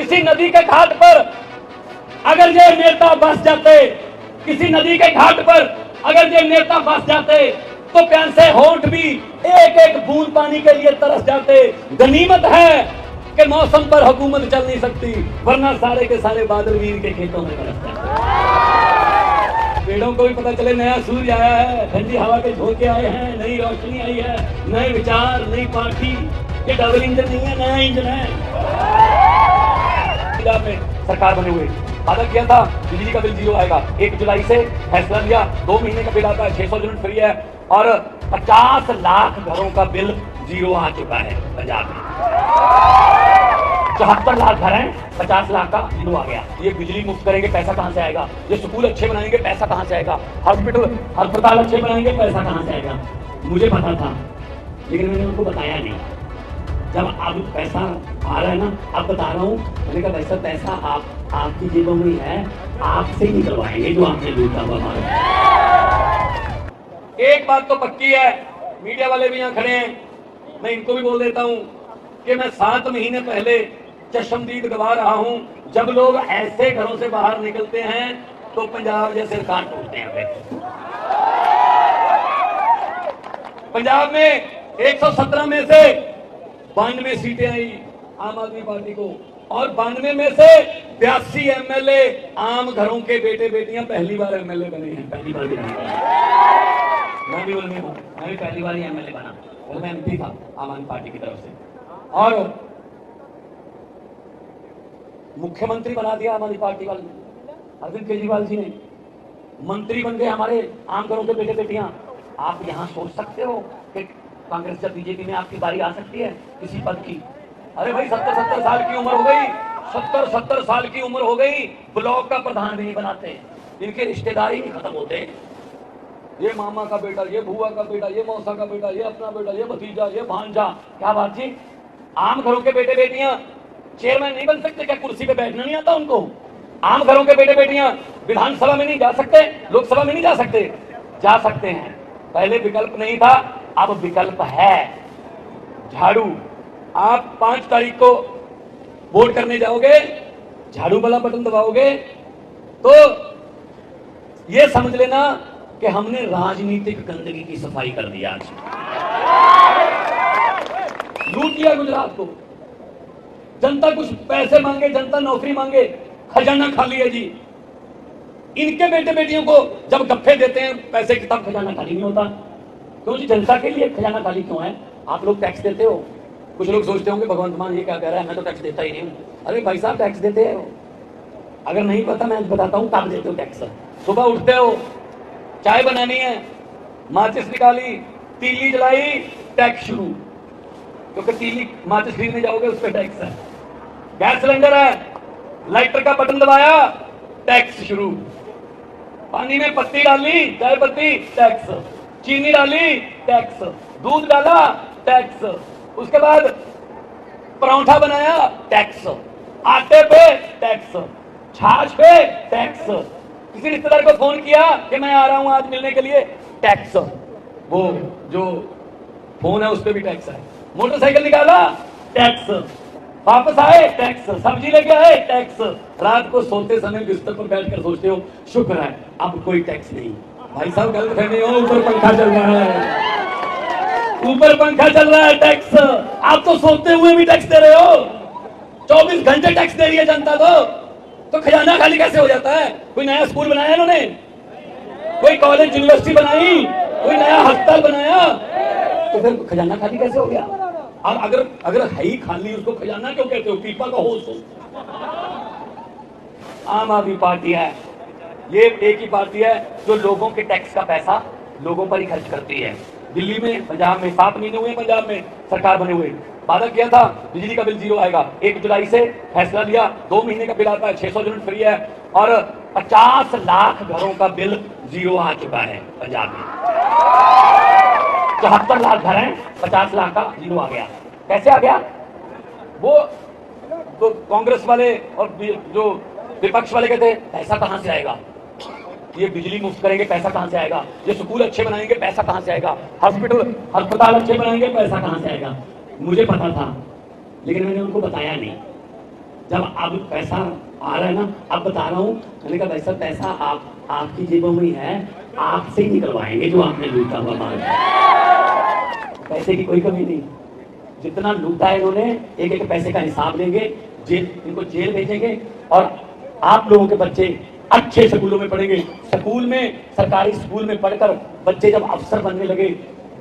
किसी नदी के घाट पर अगर ये नेता बस जाते, किसी नदी के घाट पर अगर ये नेता बस जाते तो प्यासे होंठ भी एक एक बूंद पानी के लिए तरस जाते। गनीमत है कि मौसम पर हुकूमत चल नहीं सकती, वरना सारे के सारे बादल वीर के खेतों में बरस जाते। पेड़ों को भी पता चले नया सूर्य आया है, ठंडी हवा के झोंके आए हैं, नई रोशनी आई है, नए विचार, नई पार्टी। ये डबल इंजन नहीं है, नया इंजन है। पंजाब में सरकार बने हुए वादा किया था बिजली का बिल 0 आएगा। 1 जुलाई से फैसला लिया, 2 महीने का बिल आता है, 600 यूनिट फ्री है और 50 लाख घरों का बिल 0 आ चुका है पंजाब में। 74 लाख घर हैं, 50 लाख का 0 आ गया। ये बिजली मुफ्त करेंगे, पैसा कहां से आएगा? ये स्कूल अच्छे बनाएंगे, पैसा कहां से आएगा? हॉस्पिटल अस्पताल अच्छे बनाएंगे, पैसा कहां से आएगा? मुझे पता था लेकिन मैंने उनको बताया नहीं। जब अब पैसा आ रहा है ना, अब बता रहा हूँ, मैंने कहा वैसा पैसा आपकी जेबों में है, आपसे ही निकलवाएंगे जो आपने लूटा हुआ। एक बात तो पक्की है, मीडिया वाले भी यहाँ खड़े हैं, मैं इनको भी बोल देता हूँ कि मैं 7 महीने पहले चश्मदीद गवा रहा हूँ, जब लोग ऐसे घरों से बाहर निकलते हैं तो पंजाब जैसे रिकॉर्ड टूटते हैं। पंजाब में 117 में से 92 सीटें आई आम आदमी पार्टी को और 92 में से 82 एमएलए आम घरों के बेटे बेटियां पहली बार एमएलए बने हैं। पहली बार भी नहीं, मैं भी उनमें हूं, मैं भी पहली बार ही एमएलए बना और मैं एमपी था आम आदमी पार्टी की तरफ से और मुख्यमंत्री बना दिया आम आदमी पार्टी वाले अरविंद केजरीवाल जी ने। मंत्री बन गए हमारे आम घरों के बेटे बेटियां। आप यहां सोच सकते हो कि कांग्रेस या बीजेपी में आपकी बारी आ सकती है किसी पद की? अरे भाई 70 साल की उम्र हो गई, 70 साल की उम्र हो गई, ब्लॉक का प्रधान भी नहीं बनाते, इनके रिश्तेदारी नहीं खत्म होते। ये मामा का बेटा, ये बुआ का बेटा, ये मौसा का बेटा, ये अपना बेटा, ये भतीजा, ये भांजा। क्या बात जी, आम घरों के बेटे बेटियां चेयरमैन नहीं बन सकते क्या? कुर्सी पे बैठना नहीं आता उनको? आम घरों के बेटे बेटियां विधानसभा में नहीं जा सकते, लोकसभा में नहीं जा सकते? जा सकते हैं। पहले विकल्प नहीं था, अब विकल्प है। झाड़ू, आप 5 तारीख को वोट करने जाओगे, झाड़ू वाला बटन दबाओगे तो ये समझ लेना कि हमने राजनीतिक गंदगी की सफाई कर दी। आज लूट लिया गुजरात को, जनता कुछ पैसे मांगे, जनता नौकरी मांगे, खजाना खाली है जी। इनके बेटे बेटियों को जब गप्फे देते हैं पैसे की, तब खजाना खाली नहीं होता। क्यों जी? जनता के लिए खजाना खाली क्यों है? आप लोग टैक्स देते हो। कुछ लोग सोचते होंगे भगवंत मान ये क्या कह रहा है, मैं तो टैक्स देता ही नहीं हूं। अरे भाई साहब, टैक्स देते हो। अगर नहीं पता मैं बताता हूं कब देते हो टैक्स। सुबह उठते हो, चाय बनानी है, माचिस निकाली, तीली जलाई, टैक्स शुरू, क्योंकि तीली माचिस खरीदने जाओगे उस पर टैक्स है। गैस सिलेंडर है, लाइटर का बटन दबाया, टैक्स शुरू। पानी में पत्ती डाली, चाय पत्ती, टैक्स। चीनी डाली, टैक्स। दूध डाला, टैक्स। उसके बाद परांठा बनाया, टैक्स। आटे पे टैक्स, छाछ पे टैक्स। किसी रिश्तेदार को फोन किया कि मैं आ रहा हूं आज मिलने के लिए, टैक्स। वो जो फोन है उस पर भी टैक्स है। मोटरसाइकिल निकाला, टैक्स। वापस आए, टैक्स। सब्जी लेके आए, टैक्स। रात को सोते समय बिस्तर पर बैठकर सोचते हो शुक्र है अब कोई टैक्स नहीं। भाई साहब गलत फहमी हो, ऊपर पंखा चल रहा है, ऊपर पंखा चल रहा है, टैक्स। आप तो सोते हुए भी टैक्स दे रहे हो। 24 घंटे टैक्स दे रही है जनता तो खजाना खाली कैसे हो जाता है? कोई नया स्कूल बनाया इन्होंने? कोई कॉलेज यूनिवर्सिटी बनाई? कोई नया अस्पताल बनाया? तो फिर खजाना खाली कैसे हो गया? और अगर है ही खाली, उसको खजाना क्यों कहते हो? पीपा का होश हो। आम आदमी पार्टी है, ये एक ही पार्टी है जो लोगों के टैक्स का पैसा लोगों पर ही खर्च करती है। दिल्ली में, पंजाब में 7 महीने हुए पंजाब में सरकार बने हुए, वादा किया था बिजली का बिल 0 आएगा। 1 जुलाई से फैसला लिया, 2 महीने का बिल आता है, 600 यूनिट फ्री है और 50 लाख घरों का बिल 0 आ चुका है पंजाब में। 74 लाख घर हैं, 50 लाख का 0 आ गया। कैसे आ गया? वो तो कांग्रेस वाले और जो विपक्ष वाले कहते हैं पैसा कहां से आएगा? ये बिजली मुफ्त करेंगे, पैसा कहां से आएगा? ये स्कूल अच्छे बनाएंगे, पैसा कहां से आएगा? हॉस्पिटल अस्पताल अच्छे बनाएंगे, पैसा कहां से आएगा? मुझे पता था लेकिन मैंने उनको बताया नहीं। जब अब पैसा आ रहा है ना, अब बता रहा हूँ, मैंने कहा भाई साहब पैसा आपकी जेबों में ही है, आपसे ही निकलवाएंगे जो आपने लूटा हुआ माल। पैसे की कोई कमी नहीं, जितना लूटा है इन्होंने एक एक पैसे का हिसाब लेंगे, इनको जेल भेजेंगे और आप लोगों के बच्चे अच्छे स्कूलों में पढ़ेंगे। स्कूल में, सरकारी स्कूल में पढ़कर बच्चे जब अफसर बनने लगे,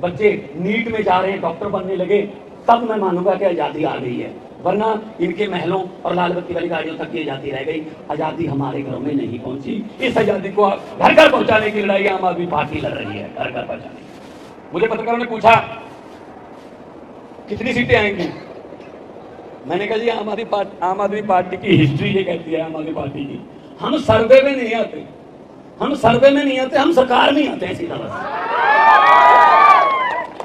बच्चे नीट में जा रहे हैं, डॉक्टर बनने लगे, तब मैं मानूंगा कि आजादी आ गई है। वरना इनके महलों और लाल बत्ती वाली गाड़ियों तक की आजादी रह गई, आजादी हमारे घरों में नहीं पहुंची। इस आजादी को घर घर पहुंचाने की लड़ाई आम आदमी पार्टी लड़ रही है, घर घर पहुंचाने। मुझे पत्रकारों ने पूछा कितनी सीटें आएंगी, मैंने कहा जी आम आदमी पार्टी की हिस्ट्री ये कहती है, आम आदमी पार्टी की, हम सर्वे में नहीं आते, हम सर्वे में नहीं आते, हम सरकार में आते हैं सीधा बस।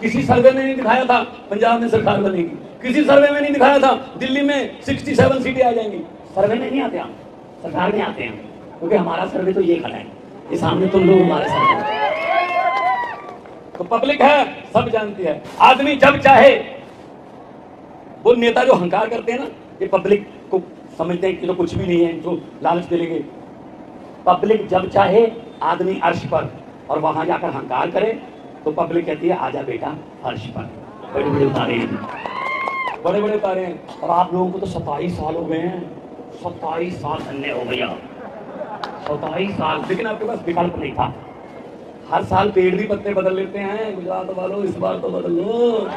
किसी सर्वे में नहीं दिखाया था पंजाब में सरकार बनेगी, किसी सर्वे में नहीं दिखाया था दिल्ली में 67 सीटें आ जाएंगी। सर्वे में नहीं आते हम, सरकार में आते हैं, क्योंकि हमारा सर्वे तो ये खड़ा है, ये सामने तुम लोग हमारे सर्वे। तो पब्लिक है, सब जानती है। आदमी जब चाहे, वो नेता जो हंकार करते हैं ना, ये पब्लिक को समझते हैं कि तो कुछ भी नहीं है, जो लालच दे लेंगे। पब्लिक जब चाहे आदमी अर्श पर और वहां जाकर हंकार करे तो पब्लिक कहती है आजा बेटा अर्श पर। बड़े बड़े उतारे हैं, बड़े बड़े उतारे हैं। और आप लोगों को तो 27 साल हो गए हैं, 27 साल धन्य हो गया, 27 साल। लेकिन आपके पास विकल्प नहीं था। हर साल पेड़ भी पत्ते बदल लेते हैं गुजरात वालों, इस बार तो बदल लो।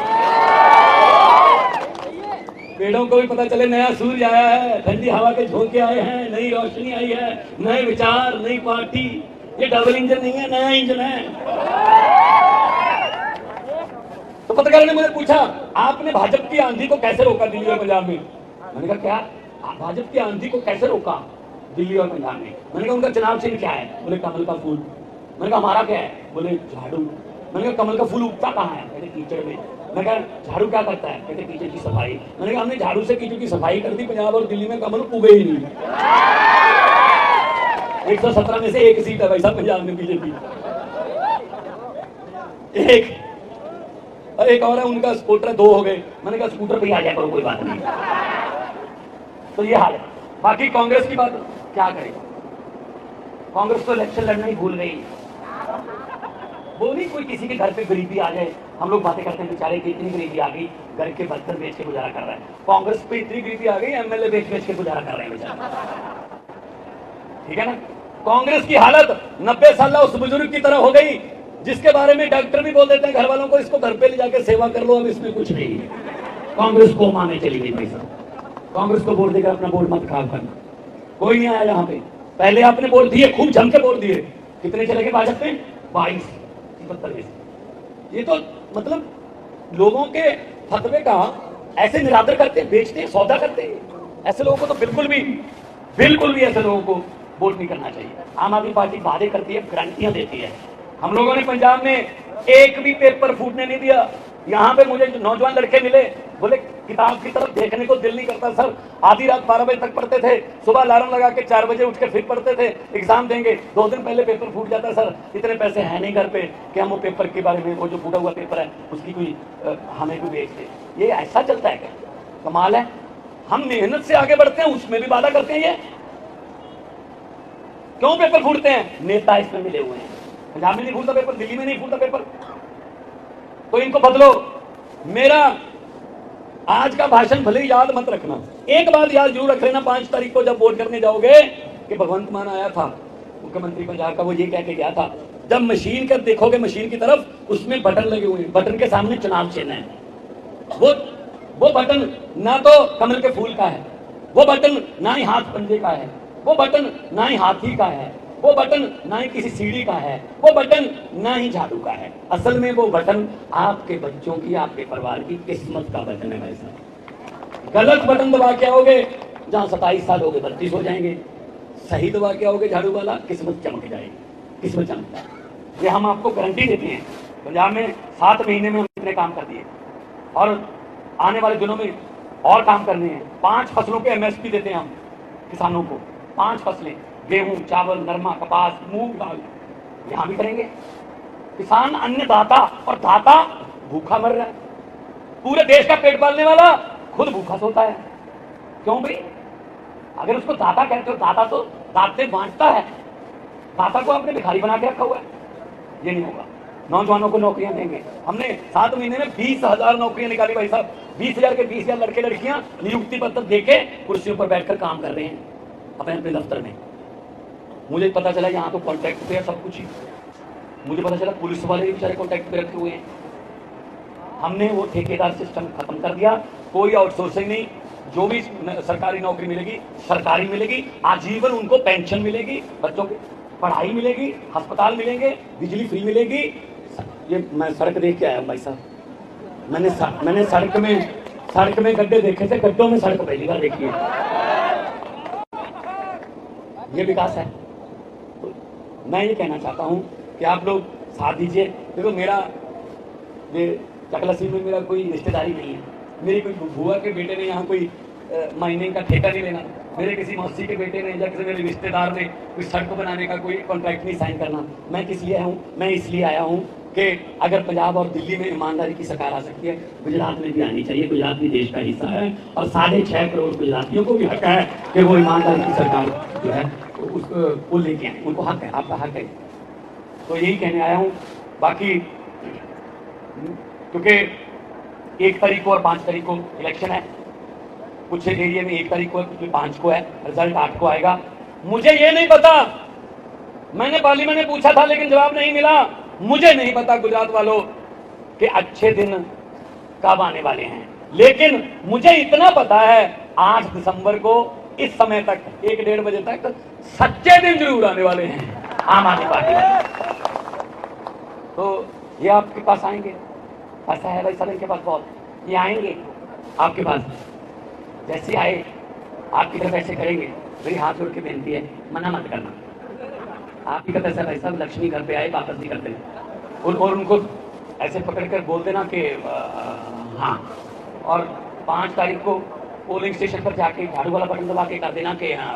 पेड़ों को भी पता चले नया सूर्य आया है, ठंडी हवा के झोंके आए हैं, नई रोशनी आई है, नए विचार, नई पार्टी। ये डबल इंजन नहीं है, नया इंजन है। तो पत्रकारों ने मुझे पूछा आपने भाजपा की आंधी को कैसे रोका दिल्ली और पंजाब में। मैंने कहा क्या, भाजपा की आंधी को कैसे रोका दिल्ली और पंजाब में। मैंने कहा उनका चुनाव चिन्ह क्या है, बोले कमल का फूल। मैंने कहा हमारा क्या है, बोले झाड़ू। मैंने कहा कमल का फूल उगता कहाँ है, कहते कीचड़ में। मैंने कहा झाड़ू क्या करता है, कहते कीचड़ की सफाई। मैंने कहा हमने झाड़ू से कीचड़ की सफाई कर दी, पंजाब और दिल्ली में कमल उगे ही नहीं। 117 में से एक सीट है भाई साहब पंजाब में बीजेपी, एक और है, उनका स्कूटर 2 हो गए। मैंने कहा स्कूटर पे ही आ जाए करो, कोई बात नहीं। तो ये हाल है। बाकी कांग्रेस की बात क्या करें, कांग्रेस तो इलेक्शन लड़ना ही भूल गई। वो नहीं कोई किसी के घर पे गरीबी आ जाए, हम लोग बातें करते हैं बेचारे की इतनी गरीबी आ गई, घर के बर्तन बेच के गुजारा कर रहा है। कांग्रेस पे इतनी गरीबी आ गई, एमएलए बेच बेच के गुजारा कर रहे हैं बेचारे। ठीक है ना। कांग्रेस की हालत 90 साल उस बुजुर्ग की तरह हो गई जिसके बारे में डॉक्टर भी बोल देते हैं घर वालों को, इसको घर पे ले जाकर सेवा कर लो, अब इसमें कुछ नहीं है। कांग्रेस को माने चली गई भाई साहब। कांग्रेस को वोट देकर अपना वोट मत खराब करना। कोई नहीं आया यहाँ पे, पहले आपने वोट दिए, खूब जम के वोट दिए, कितने चले गए भाजपा में, 22, 77। ये तो मतलब लोगों के फतवे का ऐसे निरादर करते हैं, बेचते हैं, सौदा करते हैं। ऐसे लोगों को तो बिल्कुल भी ऐसे लोगों को वोट नहीं करना चाहिए। आम आदमी पार्टी वादे करती है, गारंटियां देती है। हम लोगों ने पंजाब में एक भी पेपर फूटने नहीं दिया। यहाँ पे मुझे नौजवान लड़के मिले, बोले किताब की तरफ देखने को दिल नहीं करता सर, आधी रात 12 बजे तक पढ़ते थे, सुबह अलार्म लगा के 4 बजे उठ के फिर पढ़ते थे, एग्जाम देंगे 2 दिन पहले पेपर फूट जाता सर, इतने पैसे हैं नहीं घर पे कि हम वो पेपर के बारे में, वो जो फूटा हुआ पेपर है उसकी कोई हमें भी बेच दे। ये ऐसा चलता है क्या, कमाल है। हम मेहनत से आगे बढ़ते हैं, उसमें भी वादा करते हैं। ये क्यों पेपर फूटते हैं, नेता इसमें मिले हुए हैं। पंजाब में नहीं फूटता पेपर, दिल्ली में नहीं फूटता पेपर, तो इनको बदलो। मेरा आज का भाषण भले याद मत रखना, एक बात याद जरूर रख लेना, 5 तारीख को जब वोट करने जाओगे कि भगवंत मान आया था मुख्यमंत्री पंजाब का, वो ये कह के गया था, जब मशीन कर देखोगे मशीन की तरफ, उसमें बटन लगे हुए हैं, बटन के सामने चुनाव चिन्ह है। वो बटन ना तो कमल के फूल का है, वो बटन ना ही हाथ पंजे का है, वो बटन ना ही हाथी का है, वो बटन ना ही किसी सीढ़ी का है, वो बटन ना ही झाड़ू का है। असल में वो बटन आपके बच्चों की, आपके परिवार की किस्मत का बटन है। वैसा गलत बटन दबा के आओगे, जहां 27 साल हो गए 32 हो जाएंगे। सही दबा के आओगे झाड़ू वाला, किस्मत चमक जाएगी, किस्मत चमक जाएगी। ये हम आपको गारंटी देते हैं। पंजाब में 7 महीने में हम इतने काम कर दिए और आने वाले दिनों में और काम करने हैं। 5 फसलों के MSP देते हैं हम किसानों को, 5 फसलें, गेहूं, चावल, नरमा, कपास, मूंग, दाल, यहां भी करेंगे। किसान अन्नदाता, और दाता भूखा मर रहा है। पूरे देश का पेट पालने वाला खुद भूखा सोता है। क्यों भाई, अगर उसको दाता कहते हो, दाता तो दांत से बांटता है, दाता को आपने भिखारी बना के रखा हुआ है। ये नहीं होगा। नौजवानों को नौकरियां देंगे। हमने 7 महीने में 20,000 नौकरियां निकाली भाई साहब। 20,000 के 20,000 लड़के लड़कियां नियुक्ति पत्र देके कुर्सियों पर बैठकर काम कर रहे हैं अपने अपने दफ्तर में। मुझे पता चला यहाँ तो कॉन्ट्रैक्ट पे है सब कुछ ही। मुझे पता चला पुलिस वाले भी बेचारे कॉन्ट्रैक्ट पे रखे हुए हैं। हमने वो ठेकेदार सिस्टम खत्म कर दिया। कोई आउटसोर्सिंग नहीं। जो भी सरकारी नौकरी मिलेगी सरकारी मिलेगी, आजीवन उनको पेंशन मिलेगी, बच्चों की पढ़ाई मिलेगी, अस्पताल मिलेंगे, बिजली फ्री मिलेगी। ये मैं सड़क देख के आया भाई साहब। मैंने सड़क में गड्ढे देखे थे, गड्ढों में सड़क पहली बार देखी है। ये विकास है। तो मैं ये कहना चाहता हूं कि आप लोग साथ दीजिए। देखो मेरा ये चकलसी में मेरा कोई रिश्तेदारी नहीं है। मेरी कोई बुआ के बेटे ने यहाँ कोई महीने का ठेका नहीं लेना। मेरे किसी मौसी के बेटे ने या किसी मेरे रिश्तेदार ने कोई सड़क बनाने का कोई कॉन्ट्रैक्ट नहीं साइन करना। मैं किस लिए हूँ? मैं इसलिए आया हूँ कि अगर पंजाब और दिल्ली में ईमानदारी की सरकार आ सकती है, गुजरात में भी आनी चाहिए। गुजरात भी देश का हिस्सा है और 6.5 करोड़ गुजरातियों को भी हक है कि वो ईमानदारी की सरकार जो है उसको लेके आए। उनको हक है, आपका हक है। तो यही कहने आया हूँ। बाकी क्योंकि 1 तारीख को और 5 तारीख को इलेक्शन है। कुछ एरिया में 1 तारीख को है, कुछ 5 को है, रिजल्ट 8 को आएगा। मुझे ये नहीं पता। मैंने पार्लियामेंट में पूछा था लेकिन जवाब नहीं मिला। मुझे नहीं पता गुजरात वालों कि अच्छे दिन कब आने वाले हैं, लेकिन मुझे इतना पता है 8 दिसंबर को इस समय तक 1-1.5 बजे तक सच्चे दिन जरूर आने वाले हैं आम आदमी पार्टी वाले। तो ये आपके पास आएंगे। ऐसा है भाई साहब इनके पास बहुत। ये आएंगे आपके पास, जैसे आए आपकी तरफ ऐसे करेंगे। मेरी हाथ जोड़ के बेनती है, मना मत करना। आपकी तरफ ऐसा भाई साहब लक्ष्मी घर पे आए वापस नहीं करते। और उनको ऐसे पकड़ कर बोल देना कि हाँ। और 5 तारीख को पोलिंग स्टेशन पर जाके झाड़ू वाला बटन दबा के कर देना कि हाँ।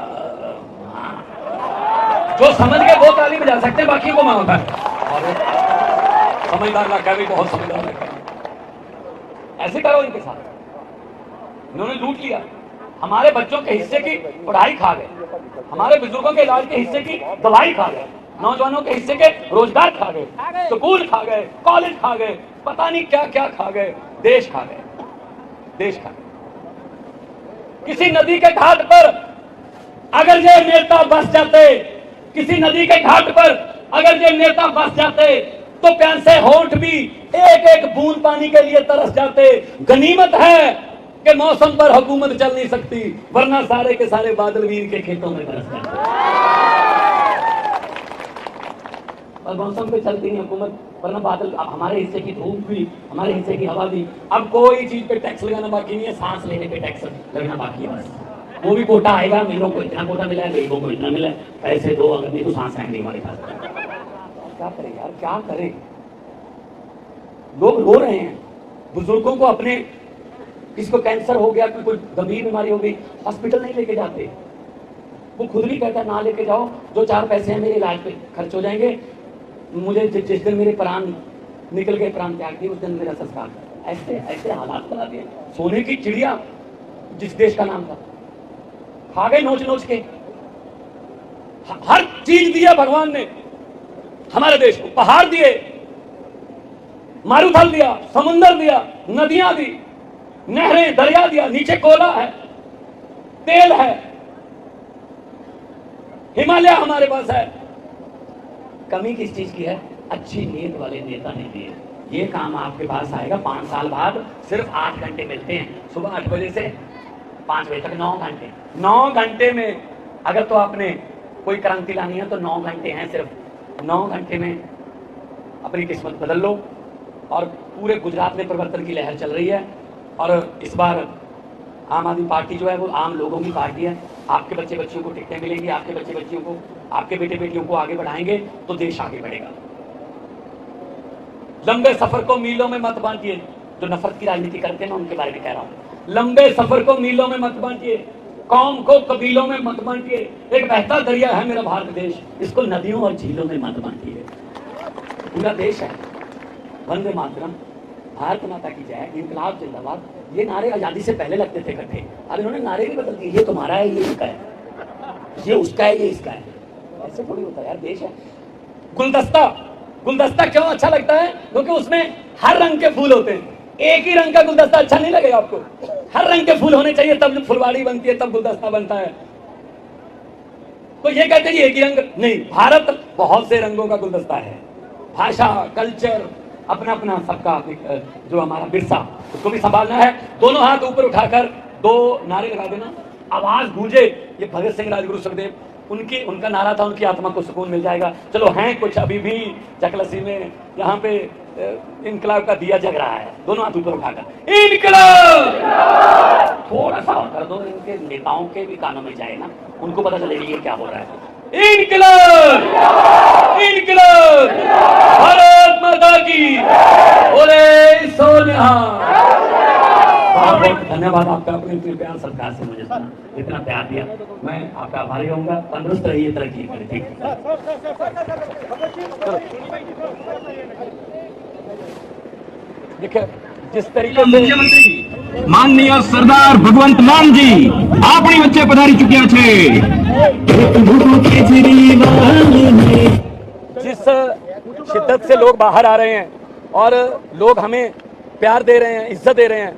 जो समझ गए वो ताली बजा सकते हैं, बाकी को मां होता है। और समझदार ना कह, बहुत समझदार ना कह। ऐसे करो इनके साथ। इन्होंने लूट लिया। हमारे बच्चों के हिस्से की पढ़ाई खा गए, हमारे बुजुर्गों के इलाज के हिस्से की दवाई खा गए, नौजवानों के हिस्से के रोजगार खा गए, स्कूल खा गए, कॉलेज खा गए, पता नहीं क्या क्या खा गए। देश खा गए, देश खा गए। किसी नदी के घाट पर अगर ये नेता बस जाते, किसी नदी के घाट पर अगर ये नेता बस जाते तो प्यासे होंठ भी एक एक बूंद पानी के लिए तरस जाते। गनीमत है कि मौसम पर हुकूमत चल नहीं सकती, वरना सारे के सारे बादल वीर के खेतों में बरस जाते। और मौसम पे चलती नहीं हुकूमत, वरना बादल। अब हमारे हिस्से की धूप भी, हमारे हिस्से की हवा भी। अब कोई चीज पे टैक्स लगाना बाकी नहीं है, सांस लेने पे टैक्स लगना बाकी है बस। वो भी कोटा आएगा, मेरों को इतना कोटा मिला है, गरीबों को इतना मिला है, पैसे दो, अगर नहीं तो सांस है नहीं हमारे पास। क्या करें यार, क्या करें? लोग रो रहे हैं। बुजुर्गों को अपने, किसी को कैंसर हो गया, कोई गंभीर बीमारी हो गई, हॉस्पिटल नहीं लेके जाते। वो खुद भी कहता है ना लेके जाओ, जो 4 पैसे हैं मेरे इलाज पे खर्च हो जाएंगे। मुझे जिस दिन मेरे प्राण निकल गए, प्राण त्याग दिए, उस दिन मेरा संस्कार। ऐसे ऐसे हालात बना दिए। सोने की चिड़िया जिस देश का नाम था, खा गए नोच नोच के। हर चीज दिया भगवान ने हमारे देश को। पहाड़ दिए, मारूथल दिया, समुंदर दिया, नदियां दी, नहरें, दरिया दिया, नीचे कोयला है, तेल है, हिमालय हमारे पास है। कमी किस चीज की है? अच्छी नीयत वाले नेता ने दिए। ये काम आपके पास आएगा 5 साल बाद। सिर्फ 8 घंटे मिलते हैं, सुबह 8 बजे से 5 बजे तक। 9 घंटे। 9 घंटे में अगर तो आपने कोई क्रांति लानी है तो 9 घंटे हैं सिर्फ। 9 घंटे में अपनी किस्मत बदल लो। और पूरे गुजरात में परिवर्तन की लहर चल रही है। और इस बार आम आदमी पार्टी जो है वो आम लोगों की पार्टी है। आपके बच्चे बच्चियों को टिकटें मिलेंगी, आपके बच्चे बच्चियों को, आपके बेटे बेटियों को आगे बढ़ाएंगे तो देश आगे बढ़ेगा। लंबे सफर को मीलों में मत बांटिए। जो नफरत की राजनीति करते हैं मैं उनके बारे में कह रहा हूं। लंबे सफर को मीलों में मत बांटिए, कौम को कबीलों में मत बांटिए। एक बहता दरिया है मेरा भारत देश, इसको नदियों और झीलों में मत बांटिए। पूरा देश है। वंदे मातरम, भारत माता की जय, इंकलाब जिंदाबाद। ये नारे आजादी से पहले लगते थे इकट्ठे, अब इन्होंने नारे भी बदल दिए, ये तुम्हारा है, ये इसका है, ये उसका है, ये इसका है। ऐसे थोड़ी होता है यार, देश है। गुलदस्ता, गुलदस्ता क्यों अच्छा लगता है? क्योंकि उसमें हर रंग के फूल होते हैं। एक ही रंग का गुलदस्ता अच्छा नहीं लगेगा आपको, हर रंग के फूल होने चाहिए, तब फुलवाड़ी बनती है, तब गुलदस्ता बनता है। तो ये कहते हैं एक ही रंग नहीं, भारत बहुत से रंगों का गुलदस्ता है। भाषा, कल्चर, अपना अपना सबका जो हमारा विरसा, उसको भी संभालना है। दोनों हाथ ऊपर उठाकर 2 नारे लगा देना, आवाज गूंजे। ये भगत सिंह, राजगुरु, सुखदेव, उनका नारा था, उनकी आत्मा को सुकून मिल जाएगा। चलो हैं कुछ अभी भी चकलसी में, यहाँ पे इनकलाब का दिया जग रहा है, दोनों हाथ ऊपर उठाकर इनकलाब। थोड़ा सा और कर दो, इनके नेताओं के भी कानों में जाए ना, उनको पता चलेगा ये क्या हो रहा है। इनकलाब, इनकलाब, भारत माता की, बोले सो निहाल। बहुत बहुत धन्यवाद आपका, अपने इतने प्यार सरकार से मुझे सुना, इतना प्यार दिया, मैं आपका आभारी होऊंगा। तंदुरुस्त रहिए, तरक्की करें। ठीक देखिए जिस तरीके से मुख्यमंत्री माननीय सरदार भगवंत मान जी अपनी वच्चे पधारी चुक्या छे। जिस शिद्दत से लोग बाहर आ रहे हैं और लोग हमें प्यार दे रहे हैं, इज्जत दे रहे हैं,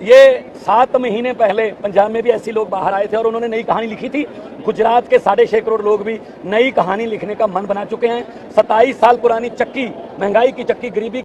ये 7 महीने पहले पंजाब में भी ऐसे लोग बाहर आए थे और उन्होंने नई कहानी लिखी थी। गुजरात के 6.5 करोड़ लोग भी नई कहानी लिखने का मन बना चुके हैं। 27 साल पुरानी चक्की, महंगाई की चक्की, गरीबी